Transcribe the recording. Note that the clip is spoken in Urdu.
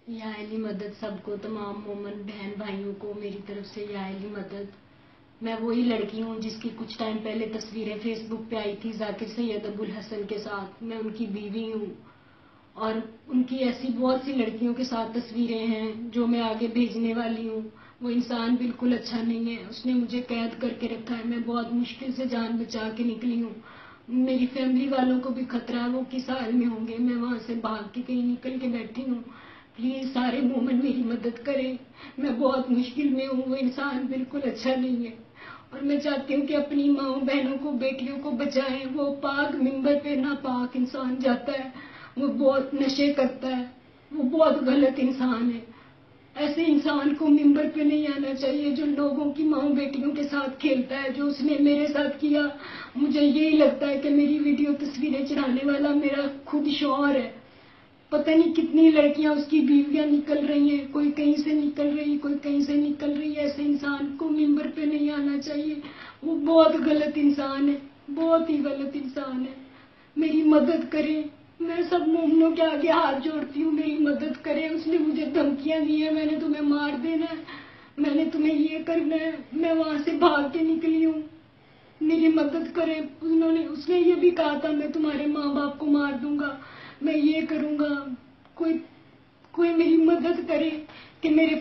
یا علی مدد سب کو، تمام مومن بہن بھائیوں کو میری طرف سے یا علی مدد۔ میں وہی لڑکی ہوں جس کی کچھ ٹائم پہلے تصویریں فیس بک پہ آئی تھی ذاکر سید ابو الحسن کے ساتھ۔ میں ان کی بیوی ہوں اور ان کی ایسی بہت سی لڑکیوں کے ساتھ تصویریں ہیں جو میں آگے بھیجنے والی ہوں۔ وہ انسان بالکل اچھا نہیں ہے، اس نے مجھے قید کر کے رکھا ہے، میں بہت مشکل سے جان بچا کے نکلی ہوں۔ میری فیملی والوں کو بھی خطرہ ہے، وہ کس حال میں ہوں گے، میں وہاں سے بھاگ کے کہیں نکل کے بیٹھی ہوں۔ پلیز سارے مومن میری مدد کریں، میں بہت مشکل میں ہوں، وہ انسان بالکل اچھا نہیں ہے اور میں چاہتی ہوں کہ اپنی ماؤں بہنوں کو بیٹیوں کو بچائیں۔ وہ پاک منبر پہ ناپاک انسان جاتا ہے، وہ بہت نشے کرتا ہے، وہ بہت غلط انسان ہے۔ ایسے انسان کو منبر پہ نہیں آنا چاہیے جو لوگوں کی ماؤں بیٹیوں کے ساتھ کھیلتا ہے، جو اس نے میرے ساتھ کیا۔ مجھے یہی لگتا ہے کہ میری ویڈیو تصویریں چڑھانے والا میرا خود شوہر ہے۔ پتہ نہیں کتنی لڑکیاں اس کی بیویاں نکل رہی ہیں، کوئی کہیں سے نکل رہی، کوئی کہیں سے نکل رہی ہے۔ ایسے انسان کو منبر پہ نہیں آنا چاہیے، وہ بہت غلط انسان ہے، بہت ہی غلط انسان ہے۔ میری مدد کریں، میں سب مومنوں کے آگے ہاتھ جوڑتی ہوں، میری مدد کریں۔ اس نے مجھے دھمکیاں دی ہیں، میں نے تمہیں مار دینا ہے، میں نے تمہیں یہ کرنا ہے، میں وہاں سے بھاگ کے نکلی ہوں، میری مدد کریں۔ اس نے یہ بھی کہا تھا میں تمہارے ماں باپ کو مار دوں گا، میں یہ کروں گا۔ کوئی میری مدد کرے کہ میرے